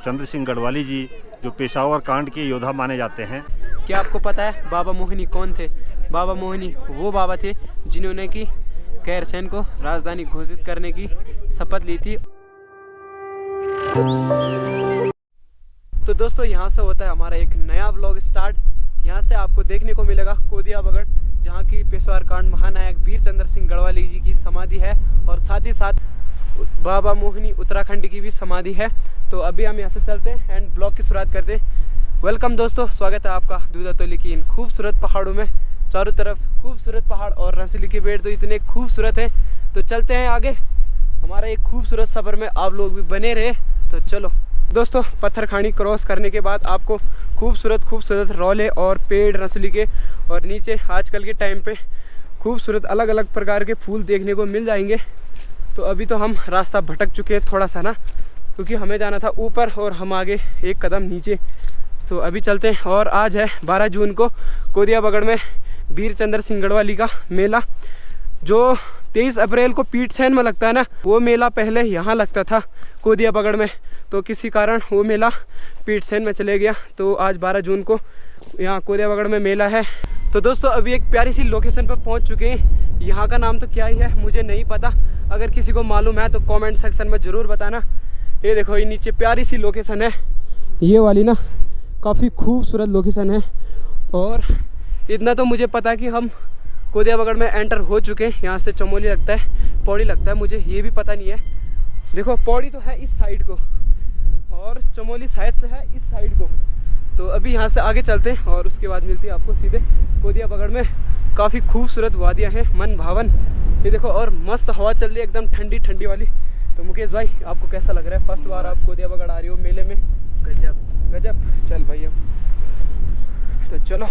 चंद्र सिंह गढ़वाली जी जो पेशावर कांड के योद्धा माने जाते हैं। क्या आपको पता है बाबा मोहिनी कौन थे? बाबा मोहिनी वो बाबा थे जिन्होंने की गैरसैंण को राजधानी घोषित करने की शपथ ली थी। तो दोस्तों यहाँ से होता है हमारा एक नया ब्लॉग स्टार्ट। यहाँ से आपको देखने को मिलेगा कोदिया बगड़, जहाँ की पेशवार कांड महानायक वीर चंद्र सिंह गढ़वाली जी की समाधि है और साथ ही साथ बाबा मोहिनी उत्तराखंड की भी समाधि है। तो अभी हम यहाँ से चलते हैं एंड ब्लॉग की शुरुआत करते हैं। वेलकम दोस्तों, स्वागत है आपका दूधातोली की इन खूबसूरत पहाड़ों में। चारों तरफ खूबसूरत पहाड़ और रसीली के पेड़ तो इतने खूबसूरत हैं। तो चलते हैं आगे, हमारा एक खूबसूरत सफ़र में आप लोग भी बने रहे। तो चलो दोस्तों, पत्थरखानी क्रॉस करने के बाद आपको खूबसूरत रौले और पेड़ रसीली के और नीचे आजकल के टाइम पे खूबसूरत अलग अलग प्रकार के फूल देखने को मिल जाएंगे। तो अभी तो हम रास्ता भटक चुके हैं थोड़ा सा ना, क्योंकि हमें जाना था ऊपर और हम आगे एक कदम नीचे। तो अभी चलते हैं। और आज है 12 जून को कोदिया बगड़ में वीर चंद्र सिंह गढ़वाली का मेला, जो 23 अप्रैल को पीठसैन में लगता है ना। वो मेला पहले यहाँ लगता था कोदिया बगड़ में, तो किसी कारण वो मेला पीठसैन में चले गया। तो आज 12 जून को यहाँ कोदिया बगड़ में मेला है। तो दोस्तों अभी एक प्यारी सी लोकेशन पर पहुँच चुके हैं। यहाँ का नाम तो क्या ही है मुझे नहीं पता, अगर किसी को मालूम है तो कमेंट सेक्शन में ज़रूर बताना। ये देखो, ये नीचे प्यारी सी लोकेशन है, ये वाली ना काफ़ी खूबसूरत लोकेशन है। और इतना तो मुझे पता है कि हम कोदिया बगड़ में एंटर हो चुके हैं। यहाँ से चमोली लगता है, पौड़ी लगता है, मुझे ये भी पता नहीं है। देखो पौड़ी तो है इस साइड को और चमोली शायद से है इस साइड को। तो अभी यहाँ से आगे चलते हैं और उसके बाद मिलती है आपको सीधे कोदिया बगड़ में। काफ़ी खूबसूरत वादियाँ हैं, मन भावन। ये देखो, और मस्त हवा चल रही है एकदम ठंडी ठंडी वाली। तो मुकेश भाई, आपको कैसा लग रहा है? फर्स्ट बार आप कोदिया बगड़ आ रही हो मेले में। गजब गजब। चल भाई, अब तो चलो।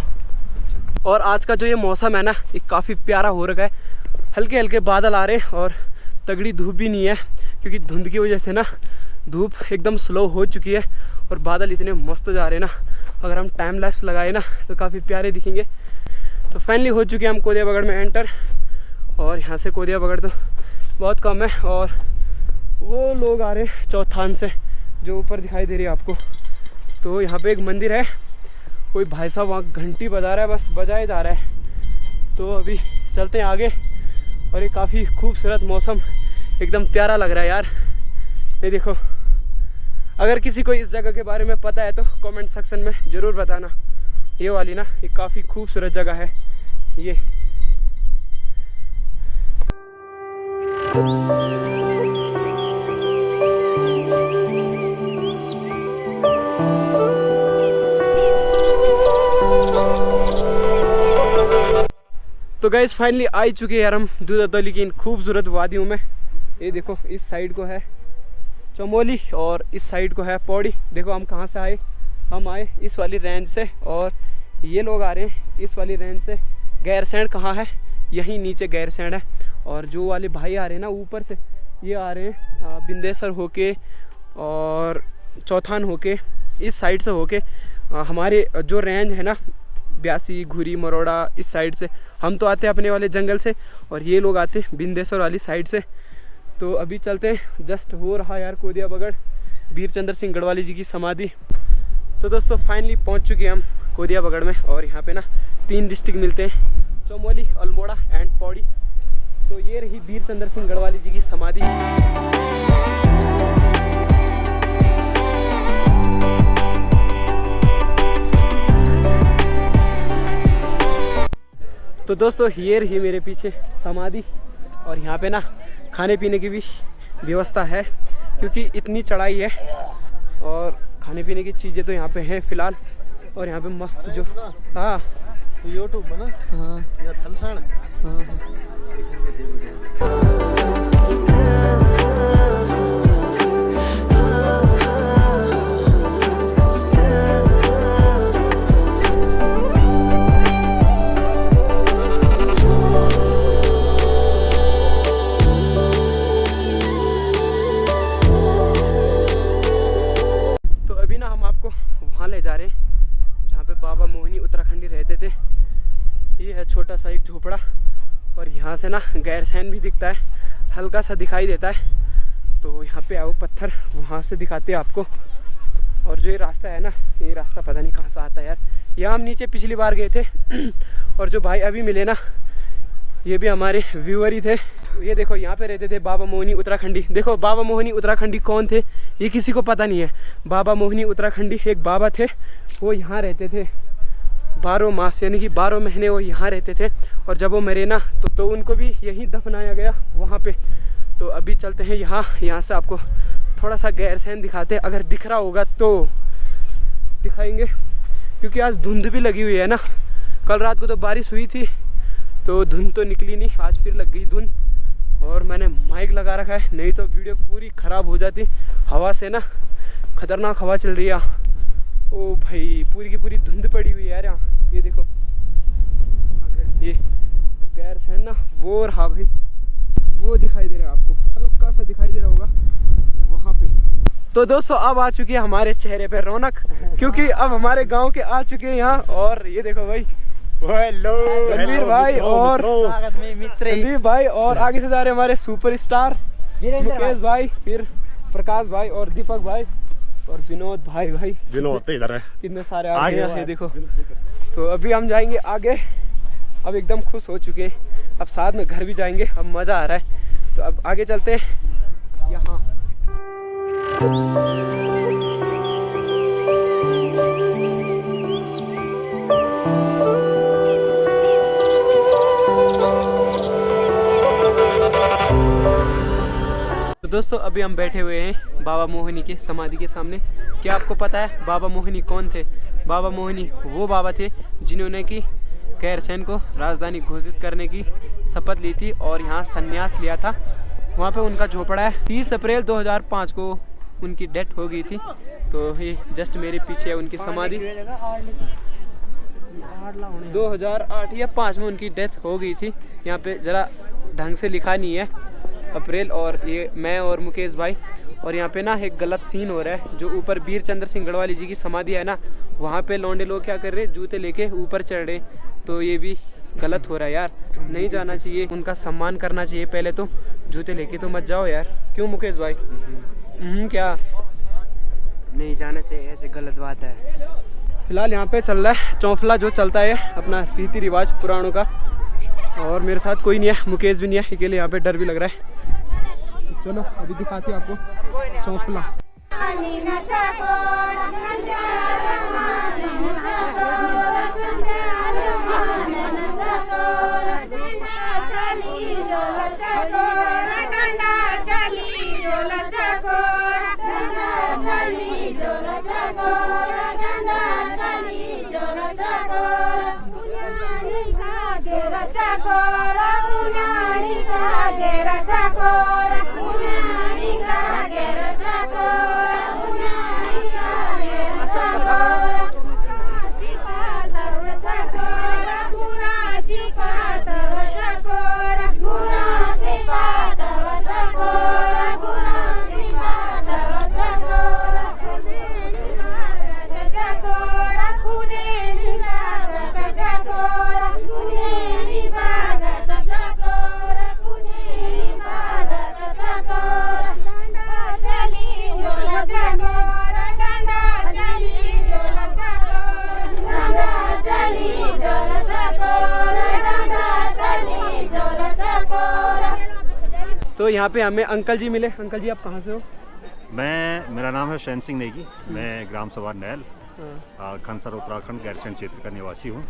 और आज का जो ये मौसम है ना, ये काफ़ी प्यारा हो रखा है। हल्के हल्के बादल आ रहे हैं और तगड़ी धूप भी नहीं है, क्योंकि धुंध की वजह से ना धूप एकदम स्लो हो चुकी है और बादल इतने मस्त जा रहे हैं ना। अगर हम टाइम लैप्स लगाए ना तो काफ़ी प्यारे दिखेंगे। तो फाइनली हो चुके हैं हम कोदिया बगड़ में एंटर। और यहाँ से कोदिया बगड़ तो बहुत कम है और वो लोग आ रहे हैं चौथान से, जो ऊपर दिखाई दे रही है आपको। तो यहाँ पे एक मंदिर है, कोई भाई साहब वहाँ घंटी बजा रहा है, बस बजाए जा रहा है। तो अभी चलते हैं आगे। और ये काफ़ी खूबसूरत मौसम, एकदम प्यारा लग रहा है यार। ये देखो, अगर किसी को इस जगह के बारे में पता है तो कमेंट सेक्शन में ज़रूर बताना। ये वाली ना ये काफ़ी खूबसूरत जगह है ये। तो गाइस फाइनली आ चुके हैं यार हम दूधातोली की इन खूबसूरत वादियों में। ये देखो, इस साइड को है चमोली और इस साइड को है पौड़ी। देखो हम कहाँ से आए, हम आए इस वाली रेंज से और ये लोग आ रहे हैं इस वाली रेंज से। गैरसैंण कहाँ है? यहीं नीचे गैरसैंण है। और जो वाले भाई आ रहे हैं ना ऊपर से, ये आ रहे हैं बिंदेसर होके और चौथान होके, इस साइड से होके हमारे जो रेंज है ना ब्यासी, घुरी, मरोड़ा, इस साइड से हम तो आते हैं अपने वाले जंगल से और ये लोग आते हैं बिंदेसर वाली साइड से। तो अभी चलते हैं, जस्ट हो रहा यार कोदिया बगड़ वीर चंद्र सिंह गढ़वाली जी की समाधि। तो दोस्तों फाइनली पहुंच चुके हैं हम कोदिया बगड़ में। और यहाँ पे ना 3 डिस्ट्रिक्ट मिलते हैं, चमोली, अल्मोड़ा एंड पौड़ी। तो ये रही वीर चंद्र सिंह गढ़वाली जी की समाधि। तो दोस्तों ये रही मेरे पीछे समाधि। और यहाँ पे ना खाने पीने की भी व्यवस्था है, क्योंकि इतनी चढ़ाई है और खाने पीने की चीज़ें तो यहाँ पे हैं फ़िलहाल। और यहाँ पे मस्त जो हाँ यूट्यूब में ना हाँ या थलसाण हाँ ले जा रहे हैं जहाँ पे बाबा मोहिनी उत्तराखंडी रहते थे। ये है छोटा सा एक झोपड़ा और यहाँ से ना गैरसैंण भी दिखता है, हल्का सा दिखाई देता है। तो यहाँ पे आओ पत्थर, वहाँ से दिखाते हैं आपको। और जो ये रास्ता है ना, ये रास्ता पता नहीं कहाँ से आता है यार। यहाँ हम नीचे पिछली बार गए थे और जो भाई अभी मिले ना, ये भी हमारे व्यूअर ही थे। ये देखो यहाँ पे रहते थे बाबा मोहनी उत्तराखंडी। देखो बाबा मोहनी उत्तराखंडी कौन थे ये किसी को पता नहीं है। बाबा मोहनी उत्तराखंडी एक बाबा थे, वो यहाँ रहते थे 12 मास, यानी कि 12 महीने वो यहाँ रहते थे। और जब वो मरे ना तो उनको भी यहीं दफनाया गया वहाँ पे। तो अभी चलते हैं यहाँ से आपको थोड़ा सा गैरसैंण दिखाते हैं, अगर दिख रहा होगा तो दिखाएंगे, क्योंकि आज धुंध भी लगी हुई है ना। कल रात को तो बारिश हुई थी तो धुंध तो निकली नहीं, आज फिर लग गई धुंध। और मैंने माइक लगा रखा है, नहीं तो वीडियो पूरी ख़राब हो जाती। हवा से ना खतरनाक हवा चल रही है। ओ भाई पूरी की पूरी धुंध पड़ी हुई है यार यहाँ। ये देखो ये गैरसैंण ना वो रहा भाई, वो दिखाई दे रहा है आपको, हल्का सा दिखाई दे रहा होगा वहाँ पे। तो दोस्तों अब आ चुकी है हमारे चेहरे पे रौनक, क्योंकि अब हमारे गांव के आ चुके हैं यहाँ। और ये देखो भाई रणवीर भाई और संदीप भाई, और आगे से जा रहे हमारे सुपरस्टार मुकेश भाई, फिर प्रकाश भाई और दीपक भाई और विनोद भाई। विनोद इधर है, कितने सारे आगे हैं देखो। तो अभी हम जाएंगे आगे। अब एकदम खुश हो चुके हैं, अब साथ में घर भी जाएंगे, अब मज़ा आ रहा है। तो अब आगे चलते हैं यहाँ। तो दोस्तों अभी हम बैठे हुए हैं बाबा मोहिनी के समाधि के सामने। क्या आपको पता है बाबा मोहिनी कौन थे? बाबा मोहिनी वो बाबा थे जिन्होंने कि गैरसैंण को राजधानी घोषित करने की शपथ ली थी और यहाँ संन्यास लिया था। वहाँ पे उनका झोपड़ा है। 30 अप्रैल 2005 को उनकी डेथ हो गई थी। तो ये जस्ट मेरे पीछे है उनकी समाधि। 2008 या 5 में उनकी डेथ हो गई थी। यहाँ पे ज़रा ढंग से लिखा नहीं है अप्रैल। और ये मैं और मुकेश भाई, और यहाँ पे ना एक गलत सीन हो रहा है। जो ऊपर वीर चंद्र सिंह गढ़वाली जी की समाधि है ना, वहाँ पे लौंडे लोग क्या कर रहे हैं, जूते लेके ऊपर चढ़ रहे। तो ये भी गलत हो रहा है यार, नहीं जाना चाहिए, उनका सम्मान करना चाहिए पहले तो। जूते लेके तो मत जाओ यार, क्यों मुकेश भाई? क्या नहीं जाना चाहिए, ऐसे गलत बात है। फिलहाल यहाँ पे चल रहा है चौफला, जो चलता है अपना रीति रिवाज पुराणों का। और मेरे साथ कोई नहीं है, मुकेश भी नहीं है, अकेले यहाँ पे डर भी लग रहा है। चलो अभी दिखाते हैं आपको चौफला। तो यहाँ पे हमें अंकल जी मिले। अंकल जी आप कहाँ से हो? मेरा नाम है शैन सिंह नेगी। मैं ग्राम सभा नैल खनसर उत्तराखंड गैरसैंण क्षेत्र का निवासी हूँ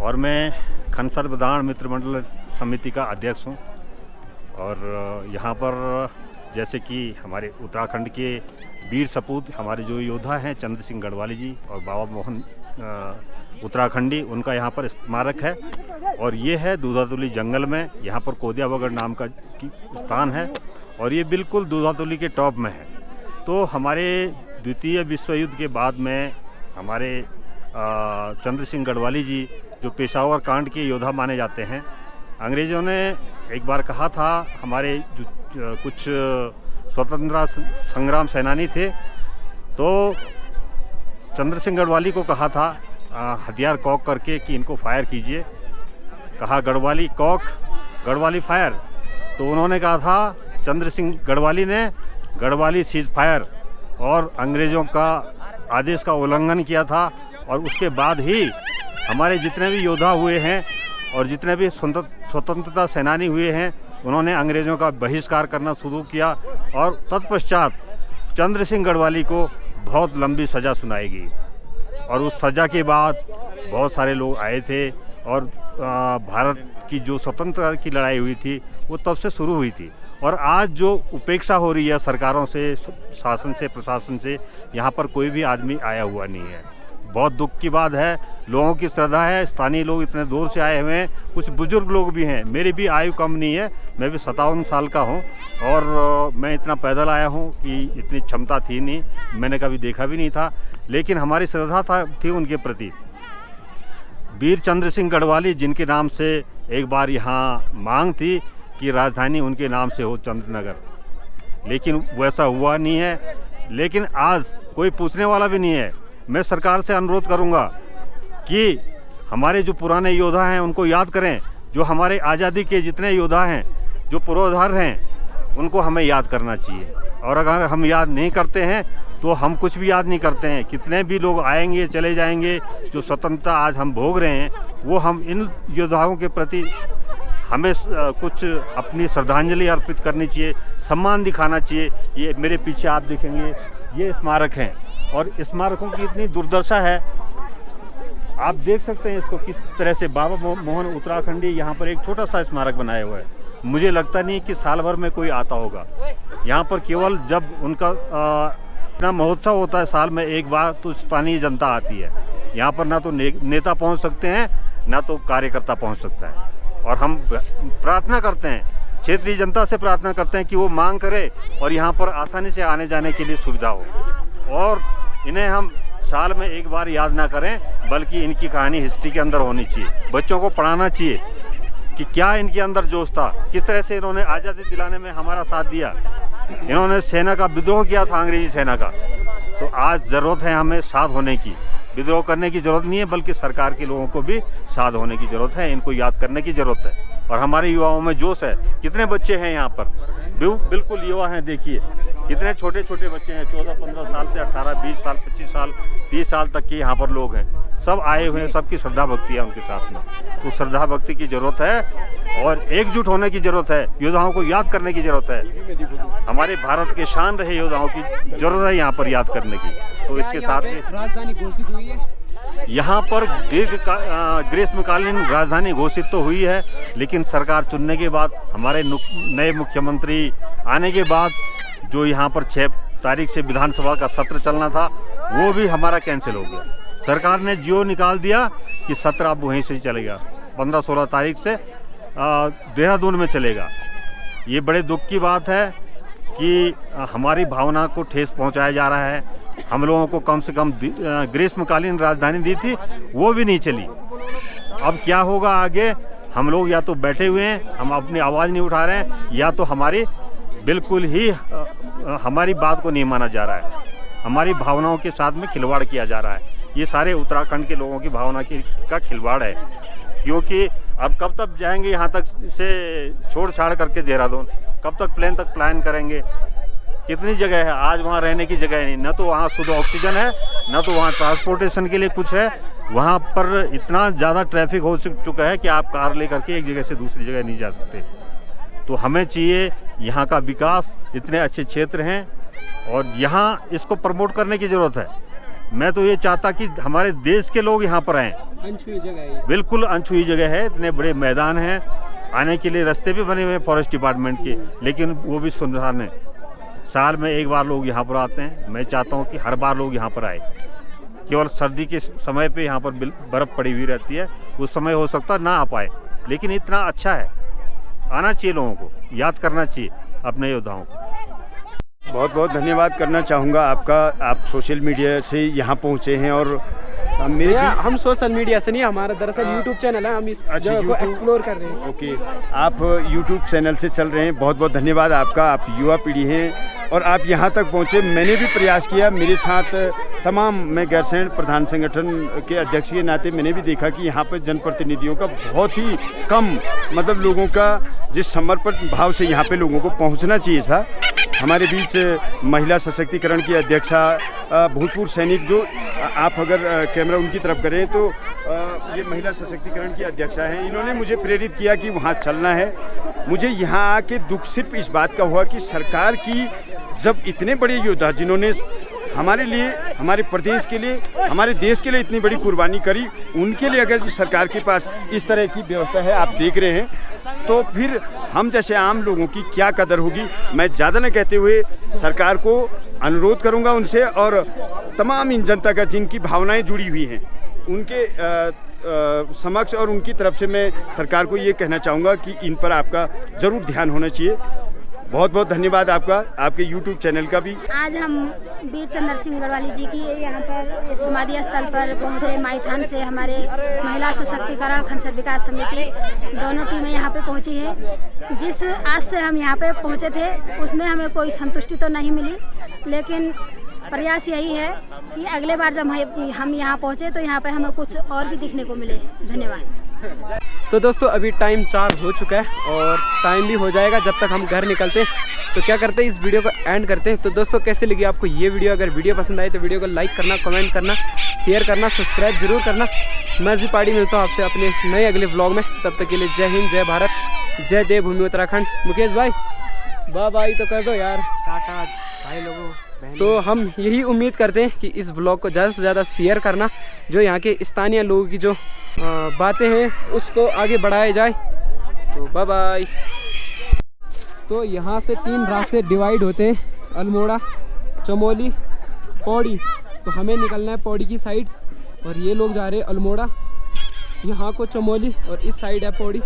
और मैं खनसर बदाण मित्र मंडल समिति का अध्यक्ष हूँ। और यहाँ पर जैसे कि हमारे उत्तराखंड के वीर सपूत हमारे जो योद्धा हैं चंद्र सिंह गढ़वाली जी और बाबा मोहन उत्तराखंडी, उनका यहाँ पर स्मारक है। और ये है दूधातुली जंगल में, यहाँ पर कोदियाबगढ़ नाम का स्थान है और ये बिल्कुल दूधातुली के टॉप में है। तो हमारे द्वितीय विश्व युद्ध के बाद में हमारे चंद्र सिंह गढ़वाली जी जो पेशावर कांड के योद्धा माने जाते हैं, अंग्रेज़ों ने एक बार कहा था, हमारे जो कुछ स्वतंत्रता संग्राम सेनानी थे, तो चंद्र सिंह गढ़वाली को कहा था हथियार कॉक करके कि इनको फायर कीजिए। कहा गढ़वाली कॉक, गढ़वाली फायर। तो उन्होंने कहा था चंद्र सिंह गढ़वाली ने गढ़वाली सीज फायर और अंग्रेज़ों का आदेश का उल्लंघन किया था, और उसके बाद ही हमारे जितने भी योद्धा हुए हैं और जितने भी स्वतंत्रता सेनानी हुए हैं, उन्होंने अंग्रेज़ों का बहिष्कार करना शुरू किया, और तत्पश्चात चंद्र सिंह गढ़वाली को बहुत लंबी सज़ा सुनाई गई। और उस सज़ा के बाद बहुत सारे लोग आए थे, और भारत की जो स्वतंत्रता की लड़ाई हुई थी वो तब से शुरू हुई थी। और आज जो उपेक्षा हो रही है सरकारों से, शासन से, प्रशासन से, यहाँ पर कोई भी आदमी आया हुआ नहीं है। बहुत दुख की बात है। लोगों की श्रद्धा है, स्थानीय लोग इतने दूर से आए हुए हैं, कुछ बुजुर्ग लोग भी हैं। मेरी भी आयु कम नहीं है, मैं भी 57 साल का हूँ, और मैं इतना पैदल आया हूँ कि इतनी क्षमता थी नहीं, मैंने कभी देखा भी नहीं था, लेकिन हमारी श्रद्धा थी उनके प्रति। वीर चंद्र सिंह गढ़वाली, जिनके नाम से एक बार यहाँ मांग थी कि राजधानी उनके नाम से हो, चंद्रनगर, लेकिन वैसा हुआ नहीं है। लेकिन आज कोई पूछने वाला भी नहीं है। मैं सरकार से अनुरोध करूंगा कि हमारे जो पुराने योद्धा हैं उनको याद करें, जो हमारे आज़ादी के जितने योद्धा हैं, जो पुरोधार हैं, उनको हमें याद करना चाहिए। और अगर हम याद नहीं करते हैं तो हम कुछ भी याद नहीं करते हैं। कितने भी लोग आएंगे चले जाएंगे, जो स्वतंत्रता आज हम भोग रहे हैं, वो हम इन योद्धाओं के प्रति हमें कुछ अपनी श्रद्धांजलि अर्पित करनी चाहिए, सम्मान दिखाना चाहिए। ये मेरे पीछे आप देखेंगे, ये स्मारक हैं, और स्मारकों की इतनी दुर्दशा है, आप देख सकते हैं इसको किस तरह से। बाबा मोहन उत्तराखंडी यहाँ पर एक छोटा सा स्मारक बनाया हुआ है। मुझे लगता नहीं कि साल भर में कोई आता होगा यहाँ पर। केवल जब उनका इतना महोत्सव होता है साल में एक बार, तो स्थानीय जनता आती है यहाँ पर। ना तो नेता पहुँच सकते हैं, ना तो कार्यकर्ता पहुँच सकता है। और हम प्रार्थना करते हैं, क्षेत्रीय जनता से प्रार्थना करते हैं कि वो मांग करे और यहाँ पर आसानी से आने जाने के लिए सुविधा हो। और इन्हें हम साल में एक बार याद ना करें, बल्कि इनकी कहानी हिस्ट्री के अंदर होनी चाहिए। बच्चों को पढ़ाना चाहिए कि क्या इनके अंदर जोश था, किस तरह से इन्होंने आज़ादी दिलाने में हमारा साथ दिया। इन्होंने सेना का विद्रोह किया था, अंग्रेजी सेना का। तो आज ज़रूरत है हमें साथ होने की। विद्रोह करने की ज़रूरत नहीं है, बल्कि सरकार के लोगों को भी साथ होने की ज़रूरत है। इनको याद करने की ज़रूरत है। और हमारे युवाओं में जोश है। कितने बच्चे हैं यहाँ पर, बिल्कुल युवा हैं। देखिए कितने छोटे छोटे बच्चे हैं, 14-15 साल से 18, 20 साल, 25 साल, 30 साल तक के यहाँ पर लोग हैं। सब आए हुए हैं, सबकी श्रद्धा भक्ति है उनके साथ में। तो श्रद्धा भक्ति की ज़रूरत है और एकजुट होने की ज़रूरत है। योद्धाओं को याद करने की ज़रूरत है। हमारे भारत के शान रहे योद्धाओं की ज़रूरत है यहाँ पर याद करने की। तो इसके साथ में राजधानी घोषित हुई है। यहाँ पर ग्रीष्मकालीन राजधानी घोषित तो हुई है, लेकिन सरकार चुनने के बाद, हमारे नए मुख्यमंत्री आने के बाद, जो यहाँ पर 6 तारीख से विधानसभा का सत्र चलना था, वो भी हमारा कैंसिल हो गया। सरकार ने जियो निकाल दिया कि सत्र अब वहीं से चलेगा, 15-16 तारीख से देहरादून में चलेगा। ये बड़े दुख की बात है कि हमारी भावना को ठेस पहुंचाया जा रहा है। हम लोगों को कम से कम ग्रीष्मकालीन राजधानी दी थी, वो भी नहीं चली। अब क्या होगा आगे, हम लोग या तो बैठे हुए हैं, हम अपनी आवाज़ नहीं उठा रहे हैं, या तो हमारी बिल्कुल ही हमारी बात को नहीं माना जा रहा है। हमारी भावनाओं के साथ में खिलवाड़ किया जा रहा है। ये सारे उत्तराखंड के लोगों की भावना का खिलवाड़ है। क्योंकि अब कब तक जाएंगे यहाँ तक से छोड़ छाड़ करके देहरादून, कब तक प्लेन तक प्लान करेंगे। कितनी जगह है आज वहाँ रहने की जगह नहीं, न तो वहाँ शुद्ध ऑक्सीजन है, न तो वहाँ ट्रांसपोर्टेशन के लिए कुछ है। वहाँ पर इतना ज़्यादा ट्रैफिक हो चुका है कि आप कार लेकर के एक जगह से दूसरी जगह नहीं जा सकते। तो हमें चाहिए यहाँ का विकास, इतने अच्छे क्षेत्र हैं और यहाँ इसको प्रमोट करने की ज़रूरत है। मैं तो ये चाहता कि हमारे देश के लोग यहाँ पर आएँ। अनछुई जगह है, बिल्कुल अनछुई जगह है। इतने बड़े मैदान हैं, आने के लिए रास्ते भी बने हुए हैं फॉरेस्ट डिपार्टमेंट के, लेकिन वो भी सुनसान है। साल में एक बार लोग यहाँ पर आते हैं। मैं चाहता हूँ कि हर बार लोग यहाँ पर आए। केवल सर्दी के समय पे यहाँ पर बर्फ़ पड़ी हुई रहती है, उस समय हो सकता ना आ पाए, लेकिन इतना अच्छा है, आना चाहिए लोगों को, याद करना चाहिए अपने योद्धाओं को। बहुत बहुत धन्यवाद करना चाहूँगा आपका। आप सोशल मीडिया से यहाँ पहुँचे हैं और मेरे हम सोशल मीडिया से नहीं, हमारा दरअसल यूट्यूब चैनल है, हम इस जगह को एक्सप्लोर कर रहे हैं। ओके, आप यूट्यूब चैनल से चल रहे हैं, बहुत बहुत धन्यवाद आपका। आप युवा पीढ़ी हैं और आप यहाँ तक पहुँचे। मैंने भी प्रयास किया, मेरे साथ तमाम, मैं गैरसैंण प्रधान संगठन के अध्यक्ष के नाते मैंने भी देखा कि यहाँ पर जनप्रतिनिधियों का बहुत ही कम, मतलब लोगों का जिस समर्पण भाव से यहाँ पे लोगों को पहुँचना चाहिए था। हमारे बीच महिला सशक्तिकरण की अध्यक्षा, भूतपूर्व सैनिक, जो आप अगर कैमरा उनकी तरफ करें तो ये महिला सशक्तिकरण की अध्यक्षा हैं, इन्होंने मुझे प्रेरित किया कि वहाँ चलना है। मुझे यहाँ आके दुख सिर्फ इस बात का हुआ कि सरकार की, जब इतने बड़े योद्धा जिन्होंने हमारे लिए, हमारे प्रदेश के लिए, हमारे देश के लिए इतनी बड़ी कुर्बानी करी, उनके लिए अगर सरकार के पास इस तरह की व्यवस्था है, आप देख रहे हैं, तो फिर हम जैसे आम लोगों की क्या कदर होगी। मैं ज़्यादा न कहते हुए सरकार को अनुरोध करूंगा उनसे, और तमाम इन जनता का जिनकी भावनाएं जुड़ी हुई हैं उनके समक्ष और उनकी तरफ से मैं सरकार को ये कहना चाहूँगा कि इन पर आपका ज़रूर ध्यान होना चाहिए। बहुत बहुत धन्यवाद आपका, आपके YouTube चैनल का भी। आज हम वीर चंद्र सिंह गढ़वाली जी की यहाँ पर समाधि स्थल पर पहुँचे। माईथान से हमारे महिला सशक्तिकरण खनसर विकास समिति दोनों टीमें यहाँ पे पहुँची हैं। जिस आज से हम यहाँ पे पहुँचे थे उसमें हमें कोई संतुष्टि तो नहीं मिली, लेकिन प्रयास यही है कि अगले बार जब हम यहाँ पहुँचे तो यहाँ पे हमें कुछ और भी दिखने को मिले। धन्यवाद। तो दोस्तों अभी टाइम 4 हो चुका है और टाइम भी हो जाएगा जब तक हम घर निकलते हैं। तो क्या करते हैं, इस वीडियो को एंड करते हैं। तो दोस्तों कैसे लगी आपको ये वीडियो? अगर वीडियो पसंद आई तो वीडियो को लाइक करना, कमेंट करना, शेयर करना, सब्सक्राइब जरूर करना। मैं जी पाड़ी मिलता हूँ आपसे अपने नए अगले व्लॉग में। तब तक के लिए जय हिंद, जय भारत, जय देवभूमि उत्तराखंड। मुकेश भाई बाय बाय तो कर दो यार, टाटा भाई लोगों। तो हम यही उम्मीद करते हैं कि इस व्लॉग को ज़्यादा से ज़्यादा शेयर करना, जो यहाँ के स्थानीय लोगों की जो बातें हैं उसको आगे बढ़ाया जाए। तो बाय बाय। तो यहाँ से 3 रास्ते डिवाइड होते हैं, अल्मोड़ा, चमोली, पौड़ी। तो हमें निकलना है पौड़ी की साइड और ये लोग जा रहे हैं अल्मोड़ा, यहाँ को चमोली और इस साइड है पौड़ी।